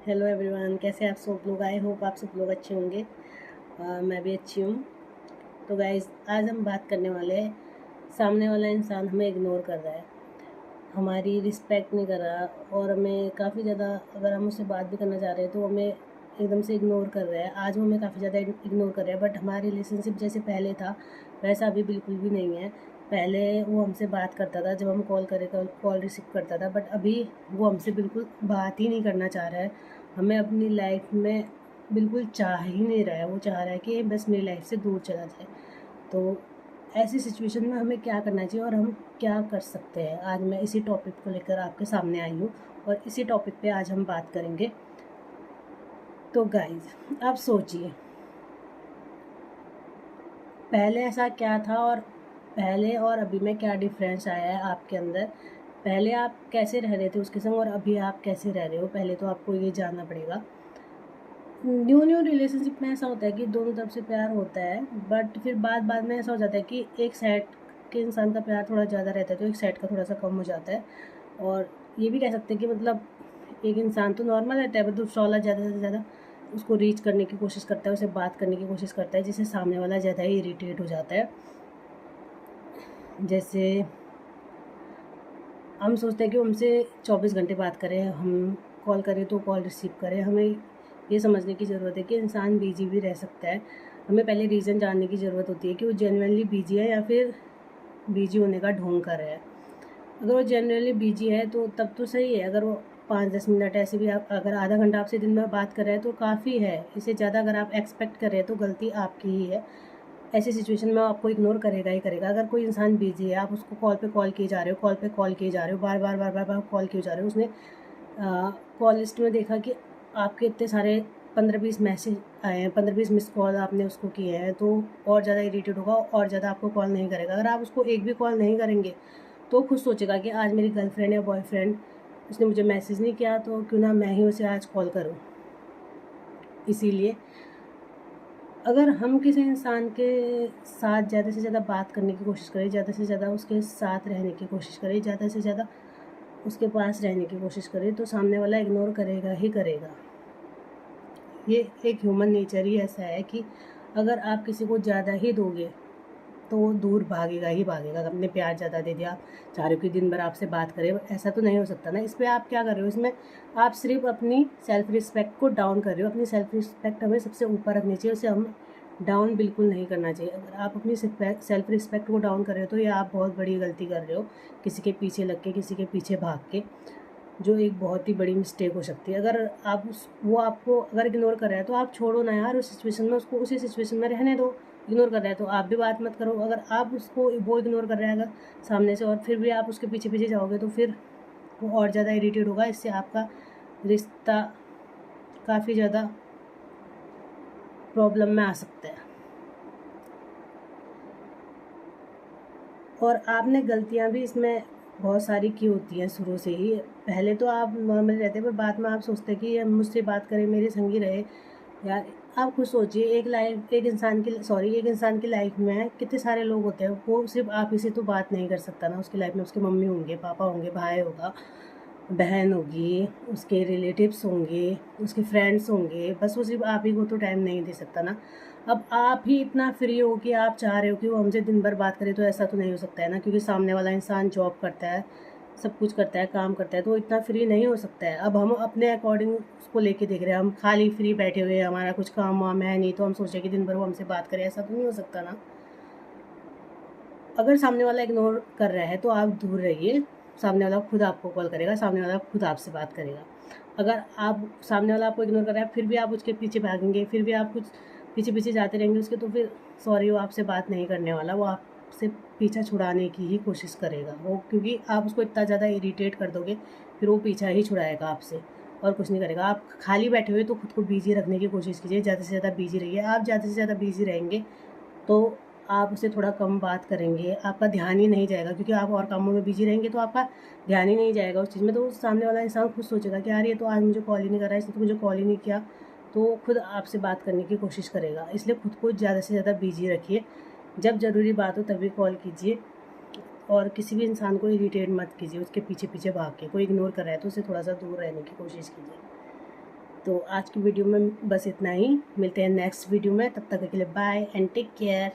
Hello everyone, कैसे आप सब लोग। आई होप आप सब लोग अच्छे होंगे। मैं भी अच्छी हूँ। तो गाइस, आज हम बात करने वाले हैं, सामने वाला इंसान हमें इग्नोर कर रहा है, हमारी रिस्पेक्ट नहीं कर रहा और हमें काफ़ी ज़्यादा, अगर हम उससे बात भी करना चाह रहे हैं तो हमें एकदम से इग्नोर कर रहा है। आज वो हमें काफ़ी ज़्यादा इग्नोर कर रहा है, बट हमारा रिलेशनशिप जैसे पहले था वैसा अभी बिल्कुल भी नहीं है। पहले वो हमसे बात करता था, जब हम कॉल रिसीव करता था, बट अभी वो हमसे बिल्कुल बात ही नहीं करना चाह रहा है। हमें अपनी लाइफ में बिल्कुल चाह ही नहीं रहा है। वो चाह रहा है कि बस मेरी लाइफ से दूर चला जाए। तो ऐसी सिचुएशन में हमें क्या करना चाहिए और हम क्या कर सकते हैं, आज मैं इसी टॉपिक को लेकर आपके सामने आई हूँ और इसी टॉपिक पे आज हम बात करेंगे। तो गाइज, आप सोचिए, पहले ऐसा क्या था और पहले और अभी में क्या डिफरेंस आया है आपके अंदर। पहले आप कैसे रह रहे थे उसके संग और अभी आप कैसे रह रहे हो, पहले तो आपको ये जानना पड़ेगा। न्यू रिलेशनशिप में ऐसा होता है कि दोनों तरफ से प्यार होता है, बट फिर बाद में ऐसा हो जाता है कि एक साइड के इंसान का प्यार थोड़ा ज़्यादा रहता है तो एक साइड का थोड़ा सा कम हो जाता है। और ये भी कह सकते हैं कि मतलब एक इंसान तो नॉर्मल रहता है, बट दूसरा वाला ज़्यादा से ज़्यादा उसको रीच करने की कोशिश करता है, उसे बात करने की कोशिश करता है, जिससे सामने वाला ज़्यादा ही इरिटेट हो जाता है। जैसे हम सोचते हैं कि हमसे 24 घंटे बात करें, हम कॉल करें तो कॉल रिसीव करें। हमें ये समझने की ज़रूरत है कि इंसान बिजी भी रह सकता है। हमें पहले रीज़न जानने की ज़रूरत होती है कि वो जेन्युइनली बिजी है या फिर बिजी होने का ढोंग कर रहा है। अगर वो जेन्युइनली बिजी है तो तब तो सही है। अगर वो 5-10 मिनट ऐसे भी, आप अगर आधा घंटा आपसे दिन में बात कर रहे हैं तो काफ़ी है। इससे ज़्यादा अगर आप एक्सपेक्ट कर रहे हैं तो गलती आपकी ही है। ऐसी सिचुएशन में आपको इग्नोर करेगा ही करेगा। अगर कोई इंसान बिजी है, आप उसको कॉल पे कॉल किए जा रहे हो, कॉल पे कॉल किए जा रहे हो, बार बार बार बार बार कॉल किए जा रहे हो, उसने कॉल लिस्ट में देखा कि आपके इतने सारे 15-20 मैसेज आए हैं, 15-20 मिस कॉल आपने उसको किए हैं, तो और ज़्यादा इरीटेट होगा और ज़्यादा आपको कॉल नहीं करेगा। अगर आप उसको एक भी कॉल नहीं करेंगे तो खुद सोचेगा कि आज मेरी गर्लफ्रेंड या बॉयफ्रेंड, उसने मुझे मैसेज नहीं किया तो क्यों ना मैं ही उसे आज कॉल करूँ। इसीलिए अगर हम किसी इंसान के साथ ज़्यादा से ज़्यादा बात करने की कोशिश करें, ज़्यादा से ज़्यादा उसके साथ रहने की कोशिश करें, ज़्यादा से ज़्यादा उसके पास रहने की कोशिश करें, तो सामने वाला इग्नोर करेगा ही करेगा। ये एक ह्यूमन नेचर ही ऐसा है कि अगर आप किसी को ज़्यादा ही दोगे तो वो दूर भागेगा ही भागेगा। अपने प्यार ज़्यादा दे दिया, आप चाह रहे हो कि दिन भर आपसे बात करे, ऐसा तो नहीं हो सकता ना। इस पर आप क्या कर रहे हो, इसमें आप सिर्फ अपनी सेल्फ रिस्पेक्ट को डाउन कर रहे हो। अपनी सेल्फ रिस्पेक्ट हमें सबसे ऊपर रखनी चाहिए, उसे हम डाउन बिल्कुल नहीं करना चाहिए। अगर आप अपनी सेल्फ रिस्पेक्ट को डाउन कर रहे हो तो ये आप बहुत बड़ी गलती कर रहे हो, किसी के पीछे लग के, किसी के पीछे भाग के, जो एक बहुत ही बड़ी मिस्टेक हो सकती है। अगर आप वो आपको अगर इग्नोर कर रहा है तो आप छोड़ो ना यार उस सिचुएशन में, उसको उसी सिचुएशन में रहने दो। इग्नोर कर रहा है तो आप भी बात मत करो। अगर आप उसको, वो इग्नोर कर रहा है अगर सामने से, और फिर भी आप उसके पीछे पीछे जाओगे तो फिर वो और ज़्यादा इरिटेट होगा। इससे आपका रिश्ता काफ़ी ज़्यादा प्रॉब्लम में आ सकता है। और आपने गलतियाँ भी इसमें बहुत सारी की होती हैं शुरू से ही। पहले तो आप नॉर्मल रहते हैं, पर बाद में आप सोचते हैं कि ये मुझसे बात करे, मेरे संगी रहे। यार आप खुद सोचिए, एक इंसान की लाइफ में कितने सारे लोग होते हैं। वो सिर्फ आप ही से तो बात नहीं कर सकता ना। उसकी लाइफ में उसके मम्मी होंगे, पापा होंगे, भाई होगा, बहन होगी, उसके रिलेटिव्स होंगे, उसके फ्रेंड्स होंगे। बस वो सिर्फ आप ही को तो टाइम नहीं दे सकता ना। अब आप ही इतना फ्री हो कि आप चाह रहे हो कि वो हमसे दिन भर बात करे, तो ऐसा तो नहीं हो सकता है ना, क्योंकि सामने वाला इंसान जॉब करता है, सब कुछ करता है, काम करता है, तो वो इतना फ्री नहीं हो सकता है। अब हम अपने अकॉर्डिंग उसको लेके देख रहे हैं, हम खाली फ्री बैठे हुए हैं, हमारा कुछ काम वाम है नहीं, तो हम सोच रहे हैं कि दिन भर वो हमसे बात करे, ऐसा तो नहीं हो सकता ना। अगर सामने वाला इग्नोर कर रहा है तो आप दूर रहिए। सामने वाला खुद आपको कॉल करेगा, सामने वाला खुद आपसे बात करेगा। अगर आप, सामने वाला आपको इग्नोर कर रहा है फिर भी आप उसके पीछे भागेंगे, फिर भी आप कुछ पीछे पीछे जाते रहेंगे उसके, तो फिर सॉरी, वो आपसे बात नहीं करने वाला। वो आपसे पीछा छुड़ाने की ही कोशिश करेगा वो, क्योंकि आप उसको इतना ज़्यादा इरीटेट कर दोगे, फिर वो पीछा ही छुड़ाएगा आपसे और कुछ नहीं करेगा। आप खाली बैठे हुए तो खुद को बिजी रखने की कोशिश कीजिए, ज़्यादा से ज़्यादा बिजी रहिए। आप ज़्यादा से ज़्यादा बिजी रहेंगे तो आप उससे थोड़ा कम बात करेंगे, आपका ध्यान ही नहीं जाएगा, क्योंकि आप और कामों में बिजी रहेंगे तो आपका ध्यान ही नहीं जाएगा उस चीज़ में। तो उस सामने वाला इंसान खुद सोचेगा कि यार ये तो आज मुझे कॉल ही नहीं कर रहा है, इसने तो मुझे कॉल ही नहीं किया, तो खुद आपसे बात करने की कोशिश करेगा। इसलिए खुद को ज़्यादा से ज़्यादा बिजी रखिए। जब ज़रूरी बात हो तभी कॉल कीजिए, और किसी भी इंसान को इरिटेट मत कीजिए उसके पीछे पीछे भाग के। कोई इग्नोर कर रहा है तो उसे थोड़ा सा दूर रहने की कोशिश कीजिए। तो आज की वीडियो में बस इतना ही, मिलते हैं नेक्स्ट वीडियो में, तब तक के लिए बाय एंड टेक केयर।